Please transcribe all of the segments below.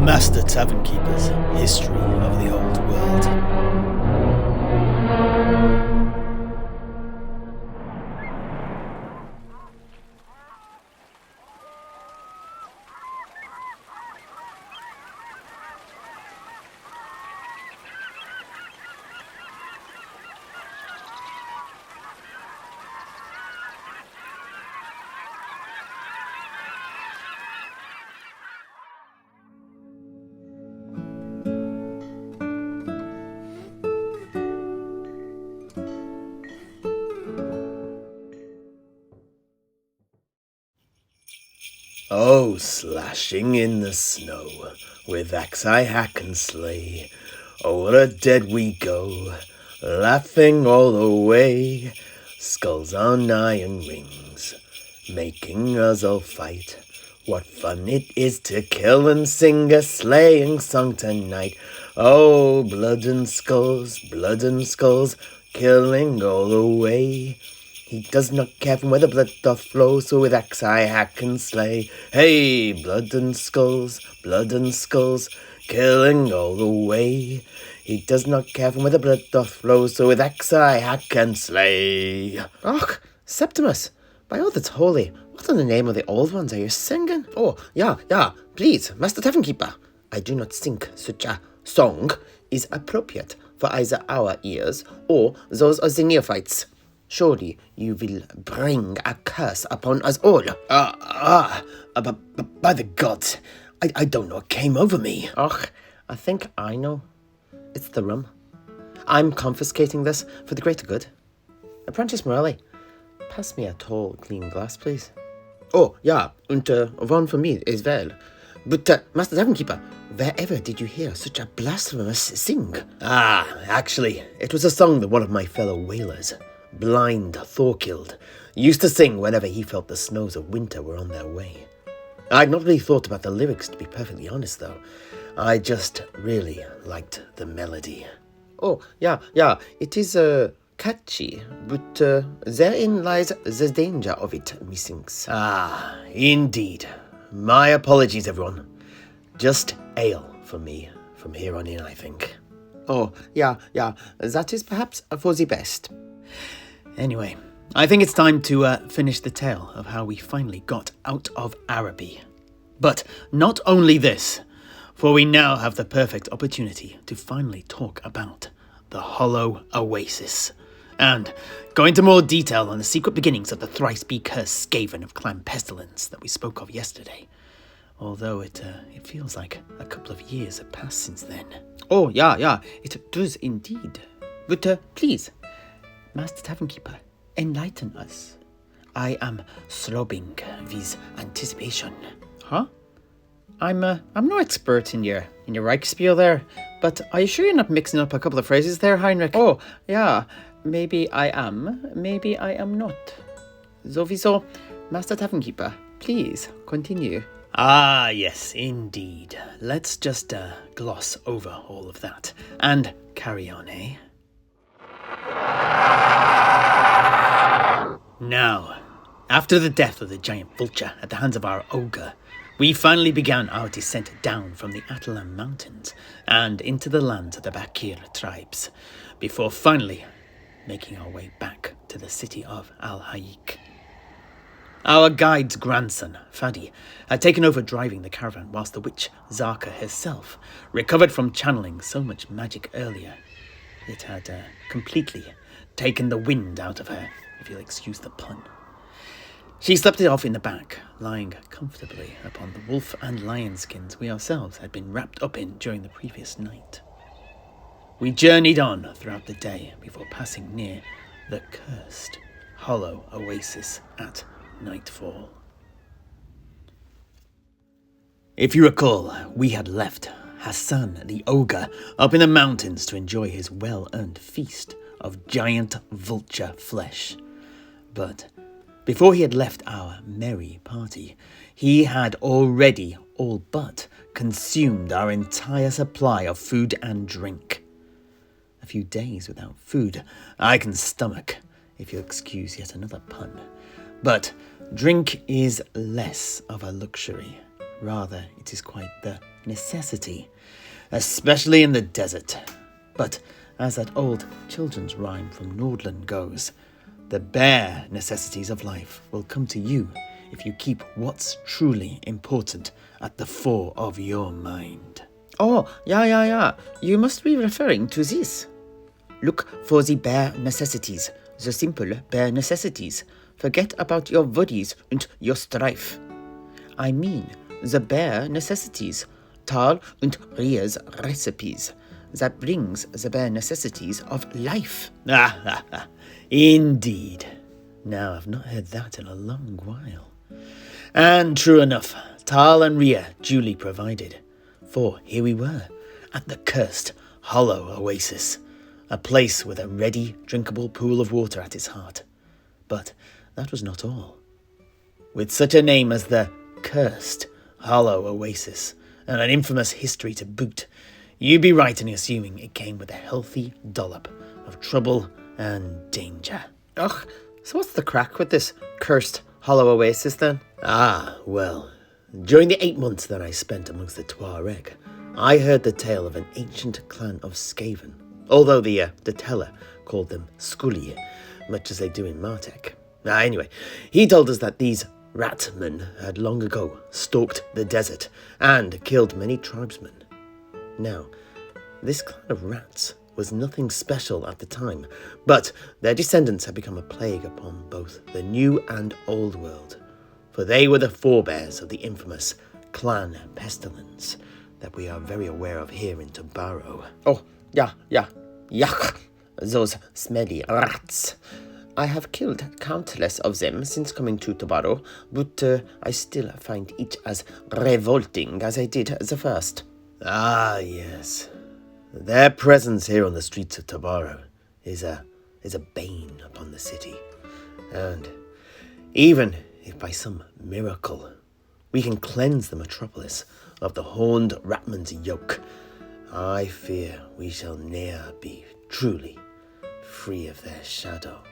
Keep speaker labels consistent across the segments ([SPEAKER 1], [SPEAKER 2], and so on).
[SPEAKER 1] Master Tavern Keeper's History of the Old World. Oh, slashing in the snow, with axe I hack and slay, o'er the dead we go, laughing all the way, skulls on iron rings, making us all fight. What fun it is to kill and sing a slaying song tonight. Oh, blood and skulls, killing all the way. He does not care from where the blood doth flow, so with axe I hack and slay. Hey, blood and skulls, killing all the way. He does not care from where the blood doth flow, so with axe I hack and slay.
[SPEAKER 2] Och, Septimus, by all that's holy, what in the name of the old ones are you singing? Oh, yeah, please, Master Tavern Keeper. I do not think such a song is appropriate for either our ears or those of the neophytes. Surely you will bring a curse upon us all.
[SPEAKER 1] By the gods, I don't know what came over me.
[SPEAKER 2] Och, I think I know. It's the rum. I'm confiscating this for the greater good. Apprentice Morelli, pass me a tall, clean glass, please. Oh, yeah, and one for me as well. But, Master Tavern Keeper, wherever did you hear such a blasphemous sing?
[SPEAKER 1] Actually, it was a song that one of my fellow whalers, blind Thorkild, used to sing whenever he felt the snows of winter were on their way. I'd not really thought about the lyrics, to be perfectly honest, though. I just really liked the melody.
[SPEAKER 2] Oh, yeah, it is catchy, but therein lies the danger of it, methinks.
[SPEAKER 1] Indeed. My apologies, everyone. Just ale for me from here on in, I think.
[SPEAKER 2] Oh, yeah, that is perhaps for the best.
[SPEAKER 1] Anyway, I think it's time to finish the tale of how we finally got out of Araby. But not only this, for we now have the perfect opportunity to finally talk about the Hollow Oasis, and go into more detail on the secret beginnings of the thrice-be-cursed Skaven of Clan Pestilence that we spoke of yesterday. Although it feels like a couple of years have passed since then.
[SPEAKER 2] Oh, yeah, it does indeed. But please, Master Tavern Keeper, enlighten us. I am throbbing with anticipation.
[SPEAKER 3] Huh? I'm no expert in your Reichspiel there, but are you sure you're not mixing up a couple of phrases there, Heinrich?
[SPEAKER 2] Oh, yeah, maybe I am, maybe I am not. Sowieso, Master Tavern Keeper, please continue.
[SPEAKER 1] Yes, indeed. Let's just gloss over all of that and carry on, eh? Now, after the death of the giant vulture at the hands of our ogre, we finally began our descent down from the Atalan Mountains and into the lands of the Bakir tribes, before finally making our way back to the city of Al-Haik. Our guide's grandson, Fadi, had taken over driving the caravan whilst the witch Zarka herself recovered from channeling so much magic earlier. It had completely taken the wind out of her, if you'll excuse the pun. She slept it off in the back, lying comfortably upon the wolf and lion skins we ourselves had been wrapped up in during the previous night. We journeyed on throughout the day before passing near the cursed Hollow Oasis at nightfall. If you recall, we had left Hassan the ogre up in the mountains to enjoy his well-earned feast of giant vulture flesh. But before he had left our merry party, he had already all but consumed our entire supply of food and drink. A few days without food I can stomach, if you'll excuse yet another pun. But drink is less of a luxury. Rather, it is quite the necessity, especially in the desert. But as that old children's rhyme from Nordland goes, the bare necessities of life will come to you if you keep what's truly important at the fore of your mind.
[SPEAKER 2] Oh, yeah. You must be referring to this. Look for the bare necessities, the simple bare necessities. Forget about your worries and your strife. I mean the bare necessities, Tal und Ria's recipes, that brings the bare necessities of life.
[SPEAKER 1] Indeed. Now, I've not heard that in a long while. And true enough, Tal and Ria duly provided. For here we were, at the cursed hollow oasis, a place with a ready, drinkable pool of water at its heart. But that was not all. With such a name as the cursed hollow oasis, and an infamous history to boot, you'd be right in assuming it came with a healthy dollop of trouble and danger.
[SPEAKER 2] Ugh, so what's the crack with this cursed hollow oasis then?
[SPEAKER 1] Well, during the 8 months that I spent amongst the Tuareg, I heard the tale of an ancient clan of Skaven, although the teller called them Scully, much as they do in Martek. Anyway, he told us that these ratmen had long ago stalked the desert and killed many tribesmen. Now, this clan of rats was nothing special at the time, but their descendants had become a plague upon both the new and old world, for they were the forebears of the infamous clan pestilence that we are very aware of here in Tobaro.
[SPEAKER 2] Oh, yeah. Yuck, those smelly rats. I have killed countless of them since coming to Tobaro, but I still find each as revolting as I did the first.
[SPEAKER 1] Yes. Their presence here on the streets of Tobaro is a bane upon the city. And even if by some miracle we can cleanse the metropolis of the horned ratman's yoke, I fear we shall ne'er be truly free of their shadow.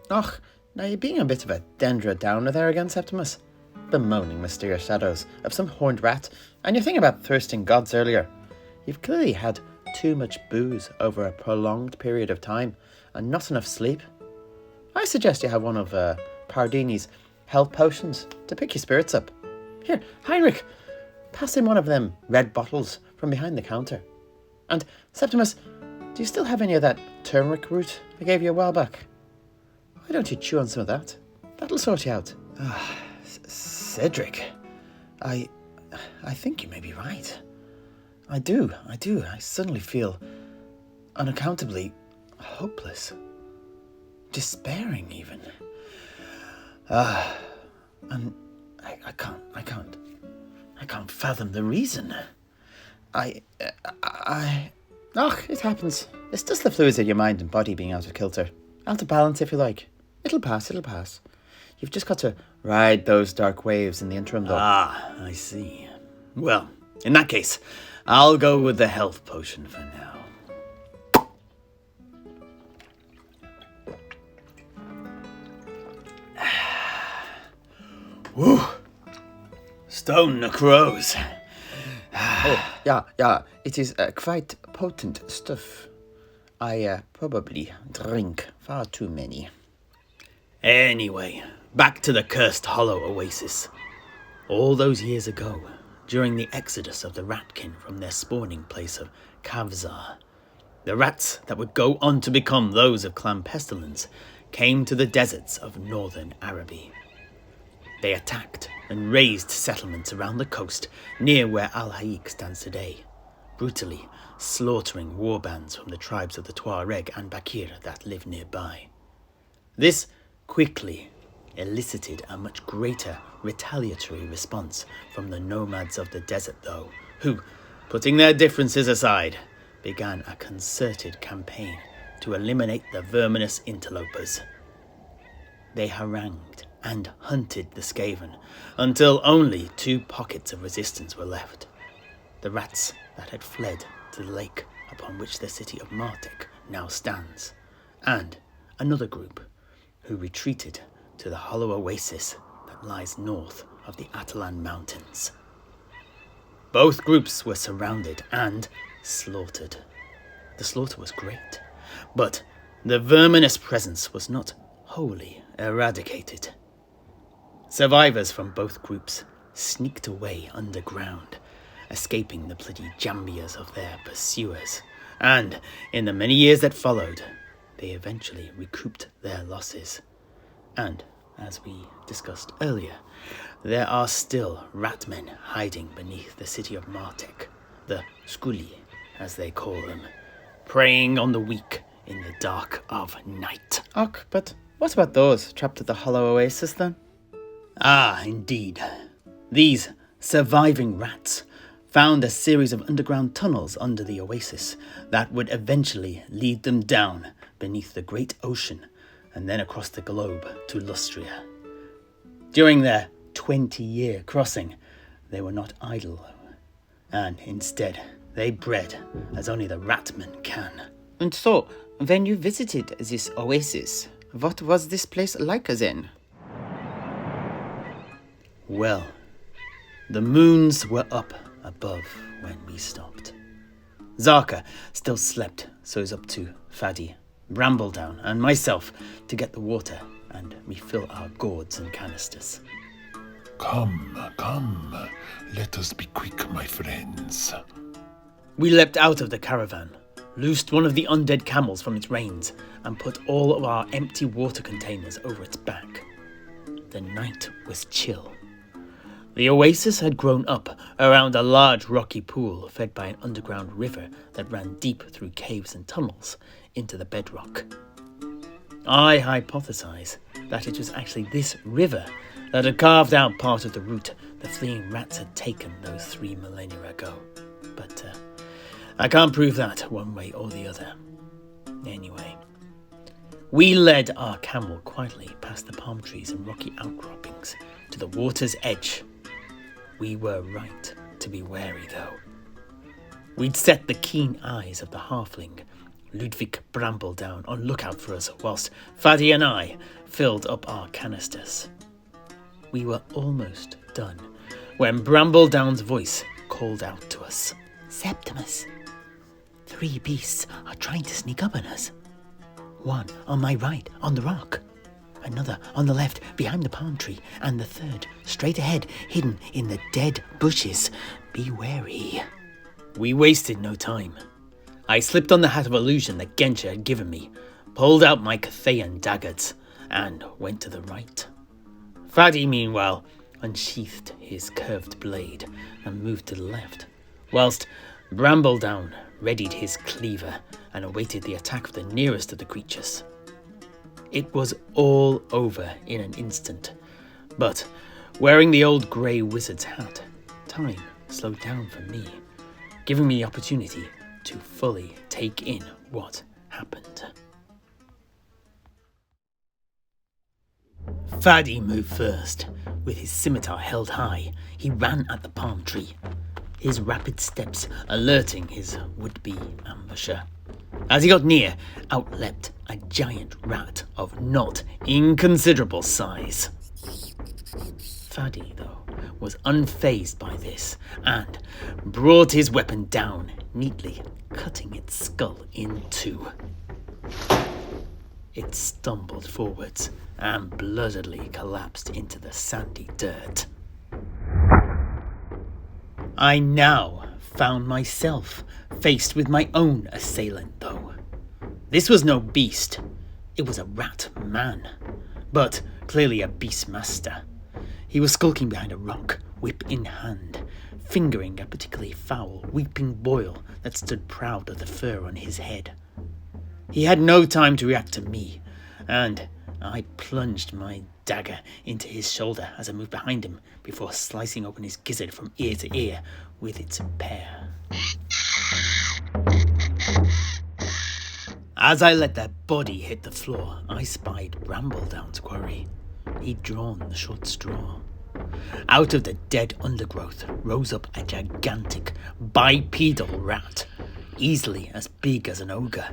[SPEAKER 3] Och, now you're being a bit of a Dendra downer there again, Septimus. Bemoaning mysterious shadows of some horned rat, and you're thinking about thirsting gods earlier. You've clearly had too much booze over a prolonged period of time, and not enough sleep. I suggest you have one of Pardini's health potions to pick your spirits up. Here, Heinrich, pass him one of them red bottles from behind the counter. And, Septimus, do you still have any of that turmeric root I gave you a while back? Why don't you chew on some of that? That'll sort you out.
[SPEAKER 1] Sedrik, I think you may be right.
[SPEAKER 3] I do. I suddenly feel unaccountably hopeless. Despairing, even. And I can't fathom the reason. It happens. It's just the fluids of your mind and body being out of kilter. Out of balance, if you like. It'll pass. You've just got to ride those dark waves in the interim, though.
[SPEAKER 1] I see. Well, in that case, I'll go with the health potion for now. Woo! Stone the crows.
[SPEAKER 3] Yeah. It is quite potent stuff. I probably drink far too many.
[SPEAKER 1] Anyway, back to the cursed hollow oasis. All those years ago, during the exodus of the ratkin from their spawning place of Kavzar, the rats that would go on to become those of Clan Pestilence came to the deserts of northern Araby. They attacked and razed settlements around the coast near where Al-Haik stands today, brutally slaughtering warbands from the tribes of the Tuareg and Bakir that live nearby. This quickly elicited a much greater retaliatory response from the nomads of the desert, though, who, putting their differences aside, began a concerted campaign to eliminate the verminous interlopers. They harangued and hunted the Skaven until only 2 pockets of resistance were left. The rats that had fled to the lake upon which the city of Martek now stands, and another group who retreated to the hollow oasis that lies north of the Atalan Mountains. Both groups were surrounded and slaughtered. The slaughter was great, but the verminous presence was not wholly eradicated. Survivors from both groups sneaked away underground, escaping the bloody jambias of their pursuers, and in the many years that followed, they eventually recouped their losses. And, as we discussed earlier, there are still ratmen hiding beneath the city of Martek, the Skuli, as they call them, preying on the weak in the dark of night.
[SPEAKER 3] Och, but what about those trapped at the hollow oasis then?
[SPEAKER 1] Ah, indeed. These surviving rats found a series of underground tunnels under the oasis that would eventually lead them down beneath the great ocean and then across the globe to Lustria. During their 20-year crossing, they were not idle, and instead they bred as only the ratmen can.
[SPEAKER 3] And so, when you visited this oasis, what was this place like then?
[SPEAKER 1] Well, the moons were up above when we stopped. Zarka still slept, so it was up to Fadi, Brambledown, and myself to get the water and refill our gourds and canisters.
[SPEAKER 4] Come, let us be quick, my friends.
[SPEAKER 1] We leapt out of the caravan, loosed one of the undead camels from its reins, and put all of our empty water containers over its back. The night was chill. The oasis had grown up around a large rocky pool fed by an underground river that ran deep through caves and tunnels into the bedrock. I hypothesize that it was actually this river that had carved out part of the route the fleeing rats had taken those 3 millennia ago. But I can't prove that one way or the other. Anyway, we led our camel quietly past the palm trees and rocky outcroppings to the water's edge. We were right to be wary, though. We'd set the keen eyes of the halfling, Ludwig Brambledown, on lookout for us, whilst Fadi and I filled up our canisters. We were almost done when Brambledown's voice called out to us.
[SPEAKER 2] Septimus, 3 beasts are trying to sneak up on us. One on my right, on the rock. Another on the left, behind the palm tree. And the third, straight ahead, hidden in the dead bushes. Be wary.
[SPEAKER 1] We wasted no time. I slipped on the hat of illusion that Gensha had given me, pulled out my Cathayan daggers, and went to the right. Fadi, meanwhile, unsheathed his curved blade and moved to the left, whilst Brambledown readied his cleaver and awaited the attack of the nearest of the creatures. It was all over in an instant, but wearing the old grey wizard's hat, time slowed down for me, giving me the opportunity to fully take in what happened. Fadi moved first. With his scimitar held high, he ran at the palm tree, his rapid steps alerting his would-be ambusher. As he got near, out leapt a giant rat of not inconsiderable size. Fadi, though, was unfazed by this and brought his weapon down, neatly cutting its skull in 2. It stumbled forwards and bloodily collapsed into the sandy dirt. I now found myself faced with my own assailant, though. This was no beast. It was a rat man, but clearly a beast master. He was skulking behind a rock, whip in hand, fingering a particularly foul, weeping boil that stood proud of the fur on his head. He had no time to react to me, and I plunged my dagger into his shoulder as I moved behind him before slicing open his gizzard from ear to ear with its pair. As I let that body hit the floor, I spied Brambledown's quarry. He'd drawn the short straw. Out of the dead undergrowth rose up a gigantic, bipedal rat, easily as big as an ogre,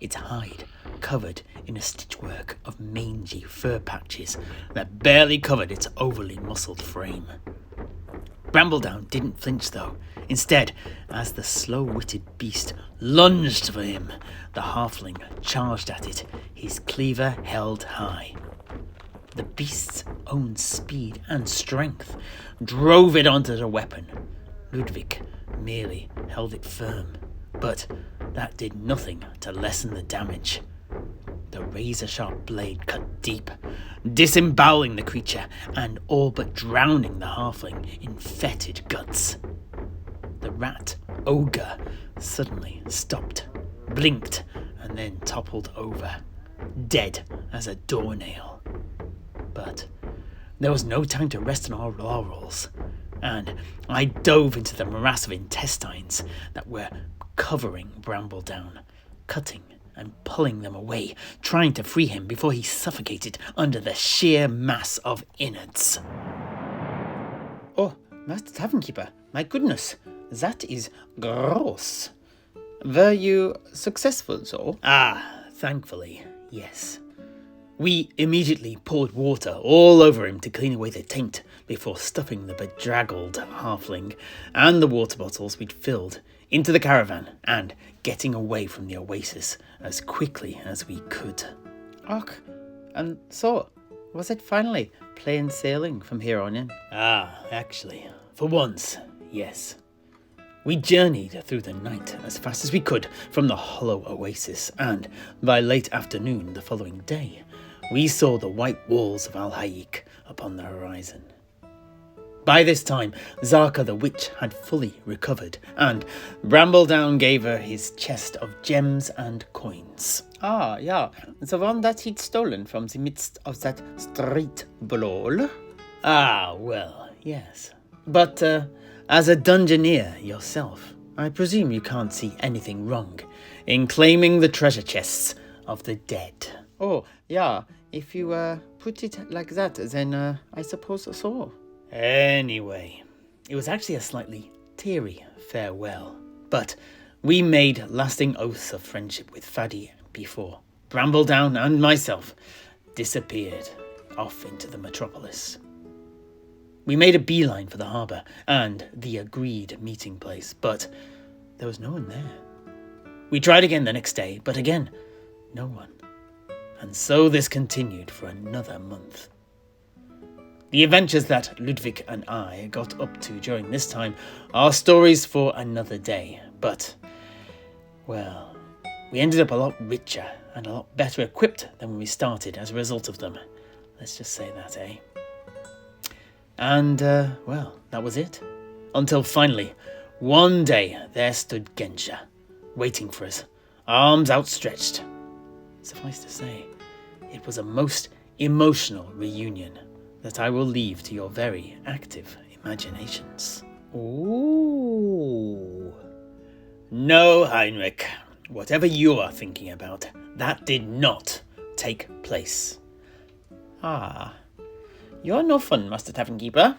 [SPEAKER 1] its hide covered in a stitchwork of mangy fur patches that barely covered its overly muscled frame. Brambledown didn't flinch though. Instead, as the slow-witted beast lunged for him, the halfling charged at it, his cleaver held high. The beast's own speed and strength drove it onto the weapon. Ludwig merely held it firm, but that did nothing to lessen the damage. The razor-sharp blade cut deep, disemboweling the creature and all but drowning the halfling in fetid guts. The rat ogre suddenly stopped, blinked, and then toppled over, dead as a doornail. But there was no time to rest on our laurels, and I dove into the morass of intestines that were covering Brambledown, cutting and pulling them away, trying to free him before he suffocated under the sheer mass of innards.
[SPEAKER 3] Oh, Master Tavern Keeper, my goodness, that is gross. Were you successful, so?
[SPEAKER 1] Ah, thankfully, yes. We immediately poured water all over him to clean away the taint before stuffing the bedraggled halfling and the water bottles we'd filled into the caravan and getting away from the oasis as quickly as we could.
[SPEAKER 3] Och, and so, was it finally plain sailing from here on in?
[SPEAKER 1] Ah, actually, for once, yes. We journeyed through the night as fast as we could from the hollow oasis, and by late afternoon the following day, we saw the white walls of Al-Hayik upon the horizon. By this time, Zarka the witch had fully recovered, and Brambledown gave her his chest of gems and coins.
[SPEAKER 3] Ah, yeah, the one that he'd stolen from the midst of that street brawl.
[SPEAKER 1] Ah, well, yes. But, as a dungeoneer yourself, I presume you can't see anything wrong in claiming the treasure chests of the dead.
[SPEAKER 3] Oh, yeah, if you put it like that, then I suppose so.
[SPEAKER 1] Anyway, it was actually a slightly teary farewell, but we made lasting oaths of friendship with Faddy before Brambledown and myself disappeared off into the metropolis. We made a beeline for the harbour and the agreed meeting place, but there was no one there. We tried again the next day, but again, no one. And so this continued for another month. The adventures that Ludwig and I got up to during this time are stories for another day, but, well, we ended up a lot richer and a lot better equipped than when we started as a result of them. Let's just say that, eh? And, well, that was it. Until finally, one day, there stood Gensha, waiting for us, arms outstretched. Suffice to say, it was a most emotional reunion that I will leave to your very active imaginations.
[SPEAKER 3] Ooh.
[SPEAKER 1] No, Heinrich, whatever you are thinking about, that did not take place.
[SPEAKER 3] Ah, you're no fun, Master Tavern Keeper.